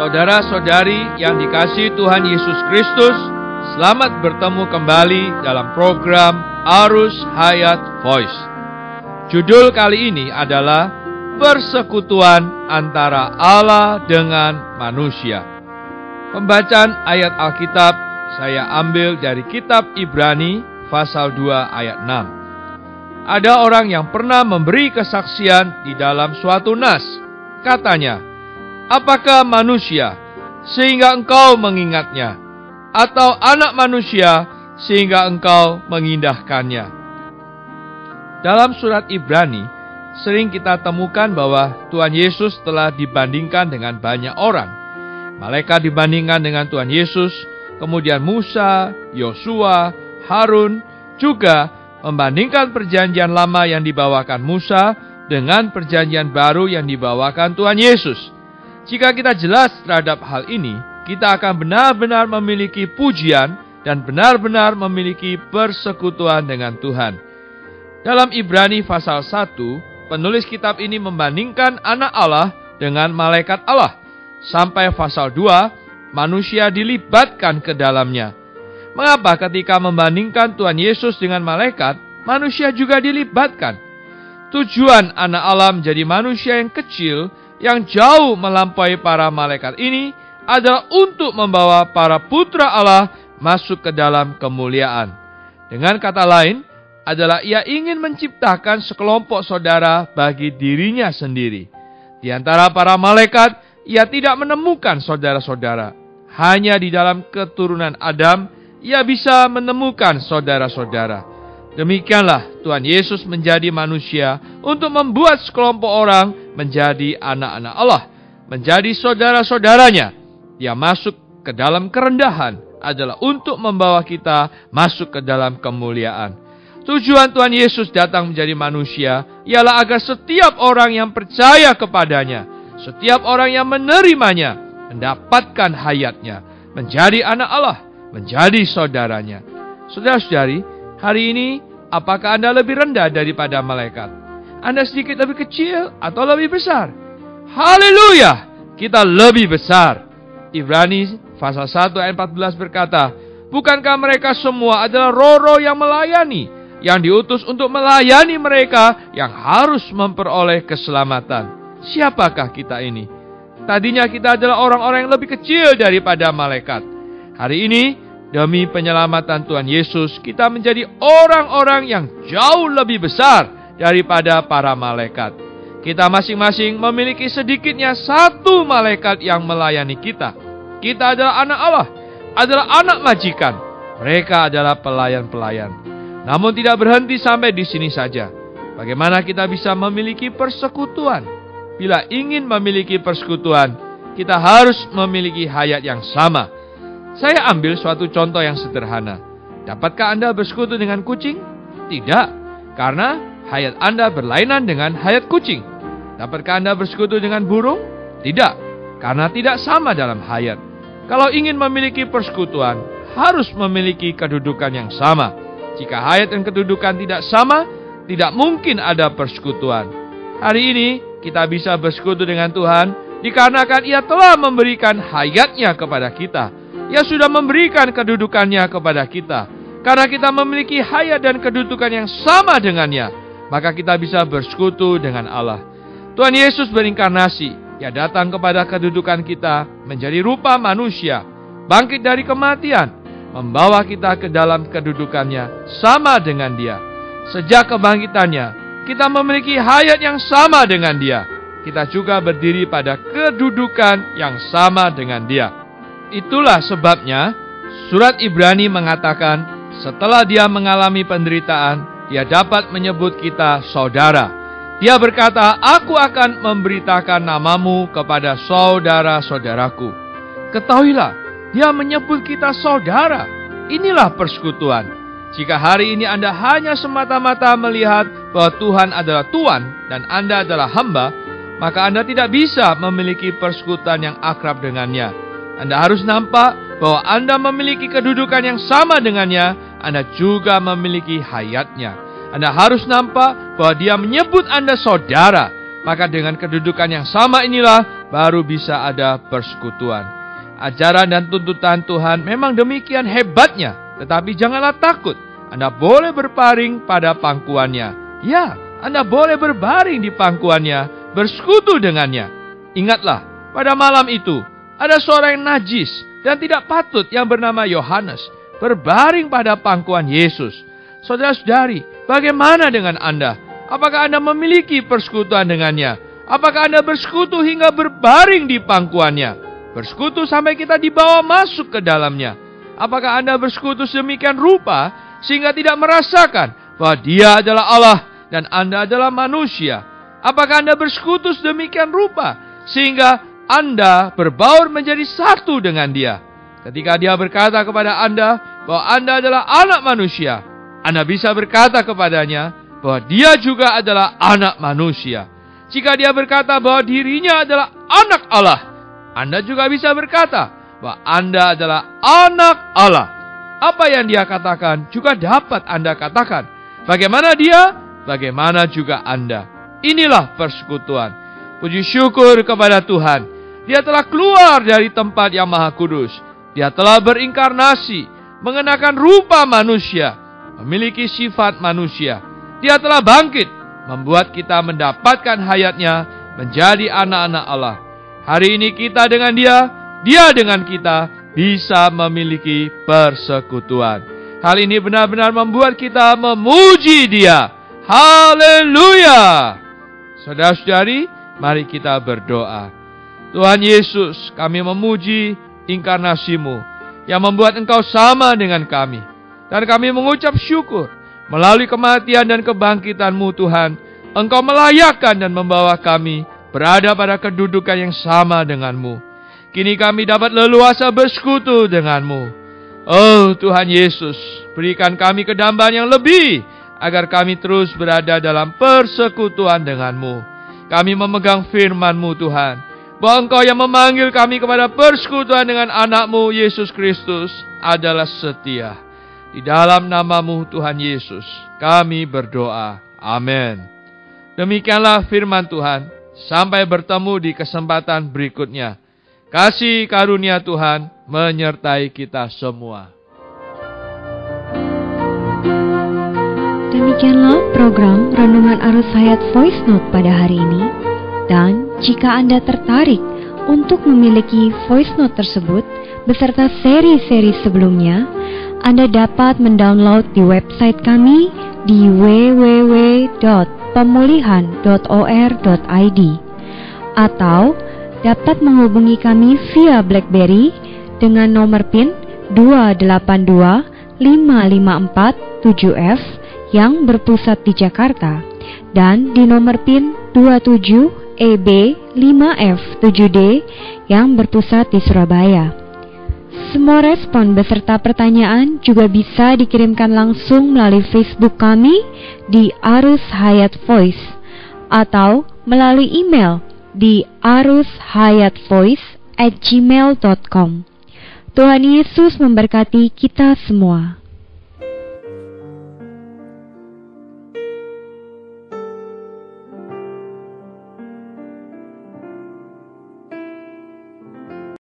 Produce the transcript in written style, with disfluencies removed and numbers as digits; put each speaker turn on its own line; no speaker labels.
Saudara-saudari yang dikasihi Tuhan Yesus Kristus, selamat bertemu kembali dalam program Arus Hayat Voice. Judul kali ini adalah Persekutuan antara Allah dengan manusia. Pembacaan ayat Alkitab saya ambil dari kitab Ibrani pasal 2 ayat 6. Ada orang yang pernah memberi kesaksian di dalam suatu nas. Katanya, apakah manusia sehingga engkau mengingatnya, atau anak manusia sehingga engkau mengindahkannya? Dalam surat Ibrani, sering kita temukan bahwa Tuhan Yesus telah dibandingkan dengan banyak orang. Malaikat dibandingkan dengan Tuhan Yesus, kemudian Musa, Yosua, Harun, juga membandingkan perjanjian lama yang dibawakan Musa dengan perjanjian baru yang dibawakan Tuhan Yesus. Jika kita jelas terhadap hal ini, kita akan benar-benar memiliki pujian dan benar-benar memiliki persekutuan dengan Tuhan. Dalam Ibrani pasal 1, penulis kitab ini membandingkan anak Allah dengan malaikat Allah. Sampai pasal 2, manusia dilibatkan ke dalamnya. Mengapa ketika membandingkan Tuhan Yesus dengan malaikat, manusia juga dilibatkan? Tujuan anak Allah menjadi manusia yang kecil, yang jauh melampaui para malaikat ini, adalah untuk membawa para putra Allah masuk ke dalam kemuliaan. Dengan kata lain, adalah ia ingin menciptakan sekelompok saudara bagi dirinya sendiri. Di antara para malaikat, ia tidak menemukan saudara-saudara. Hanya di dalam keturunan Adam, ia bisa menemukan saudara-saudara. Demikianlah Tuhan Yesus menjadi manusia untuk membuat sekelompok orang menjadi anak-anak Allah, menjadi saudara-saudaranya. Dia masuk ke dalam kerendahan adalah untuk membawa kita masuk ke dalam kemuliaan. Tujuan Tuhan Yesus datang menjadi manusia ialah agar setiap orang yang percaya kepadanya, setiap orang yang menerimanya, mendapatkan hayatnya, menjadi anak Allah, menjadi saudaranya. Saudara-saudari, hari ini apakah Anda lebih rendah daripada malaikat? Anda sedikit lebih kecil atau lebih besar? Haleluya! Kita lebih besar. Ibrani pasal 1 ayat 14 berkata, bukankah mereka semua adalah roh-roh yang melayani, yang diutus untuk melayani mereka yang harus memperoleh keselamatan? Siapakah kita ini? Tadinya kita adalah orang-orang yang lebih kecil daripada malaikat. Hari ini, demi penyelamatan Tuhan Yesus, kita menjadi orang-orang yang jauh lebih besar daripada para malaikat. Kita masing-masing memiliki sedikitnya satu malaikat yang melayani kita. Kita adalah anak Allah, adalah anak majikan. Mereka adalah pelayan-pelayan. Namun tidak berhenti sampai di sini saja. Bagaimana kita bisa memiliki persekutuan? Bila ingin memiliki persekutuan, kita harus memiliki hayat yang sama. Saya ambil suatu contoh yang sederhana. Dapatkah Anda bersekutu dengan kucing? Tidak, karena hayat Anda berlainan dengan hayat kucing. Dapatkah Anda bersekutu dengan burung? Tidak, karena tidak sama dalam hayat. Kalau ingin memiliki persekutuan, harus memiliki kedudukan yang sama. Jika hayat dan kedudukan tidak sama, tidak mungkin ada persekutuan. Hari ini, kita bisa bersekutu dengan Tuhan dikarenakan Ia telah memberikan hayatnya kepada kita. Ia sudah memberikan kedudukannya kepada kita. Karena kita memiliki hayat dan kedudukan yang sama dengannya, maka kita bisa bersekutu dengan Allah. Tuhan Yesus berinkarnasi. Ia datang kepada kedudukan kita menjadi rupa manusia, bangkit dari kematian, membawa kita ke dalam kedudukannya sama dengan Dia. Sejak kebangkitannya, kita memiliki hayat yang sama dengan Dia. Kita juga berdiri pada kedudukan yang sama dengan Dia. Itulah sebabnya surat Ibrani mengatakan, setelah Dia mengalami penderitaan, Dia dapat menyebut kita saudara. Dia berkata, aku akan memberitakan namamu kepada saudara-saudaraku. Ketahuilah, Dia menyebut kita saudara. Inilah persekutuan. Jika hari ini Anda hanya semata-mata melihat bahwa Tuhan adalah Tuan dan Anda adalah hamba, maka Anda tidak bisa memiliki persekutuan yang akrab dengannya. Anda harus nampak bahwa Anda memiliki kedudukan yang sama dengannya, Anda juga memiliki hayatnya. Anda harus nampak bahwa Dia menyebut Anda saudara. Maka dengan kedudukan yang sama inilah baru bisa ada persekutuan. Ajaran dan tuntutan Tuhan memang demikian hebatnya, tetapi janganlah takut. Anda boleh berbaring pada pangkuannya. Ya, Anda boleh berbaring di pangkuannya, bersekutu dengannya. Ingatlah, pada malam itu ada seorang yang najis dan tidak patut yang bernama Yohanes berbaring pada pangkuan Yesus. Saudara-saudari, bagaimana dengan Anda? Apakah Anda memiliki persekutuan dengannya? Apakah Anda bersekutu hingga berbaring di pangkuannya? Bersekutu sampai kita dibawa masuk ke dalamnya. Apakah Anda bersekutu sedemikian rupa sehingga tidak merasakan bahwa Dia adalah Allah dan Anda adalah manusia? Apakah Anda bersekutu sedemikian rupa sehingga Anda berbaur menjadi satu dengan Dia? Ketika Dia berkata kepada Anda bahwa Anda adalah anak manusia, Anda bisa berkata kepadanya bahwa Dia juga adalah anak manusia. Jika Dia berkata bahwa dirinya adalah anak Allah, Anda juga bisa berkata bahwa Anda adalah anak Allah. Apa yang Dia katakan juga dapat Anda katakan. Bagaimana Dia, bagaimana juga Anda. Inilah persekutuan. Puji syukur kepada Tuhan. Dia telah keluar dari tempat yang maha kudus. Dia telah berinkarnasi, mengenakan rupa manusia, memiliki sifat manusia. Dia telah bangkit, membuat kita mendapatkan hayatnya, menjadi anak-anak Allah. Hari ini kita dengan Dia dengan kita, bisa memiliki persekutuan. Hal ini benar-benar membuat kita memuji Dia. Haleluya! Saudara-saudari, mari kita berdoa. Tuhan Yesus, kami memuji inkarnasi-Mu yang membuat Engkau sama dengan kami. Dan kami mengucap syukur, melalui kematian dan kebangkitan-Mu Tuhan, Engkau melayakkan dan membawa kami berada pada kedudukan yang sama dengan-Mu. Kini kami dapat leluasa bersekutu dengan-Mu. Oh Tuhan Yesus, berikan kami kedamaian yang lebih, agar kami terus berada dalam persekutuan dengan-Mu. Kami memegang firman-Mu Tuhan, bahwa Engkau yang memanggil kami kepada persekutuan dengan anak-Mu Yesus Kristus adalah setia. Di dalam nama-Mu Tuhan Yesus, kami berdoa. Amin. Demikianlah firman Tuhan. Sampai bertemu di kesempatan berikutnya. Kasih karunia Tuhan menyertai kita semua.
Demikianlah program Renungan Arus Hayat Voice Note pada hari ini. Dan jika Anda tertarik untuk memiliki voice note tersebut beserta seri-seri sebelumnya, Anda dapat mendownload di website kami di www.pemulihan.or.id atau dapat menghubungi kami via BlackBerry dengan nomor PIN 282554-7F yang berpusat di Jakarta dan di nomor PIN 27EB5F7D yang berpusat di Surabaya. Semua respon beserta pertanyaan juga bisa dikirimkan langsung melalui Facebook kami di Arus Hayat Voice atau melalui email di arushayatvoice@gmail.com. Tuhan Yesus memberkati kita semua.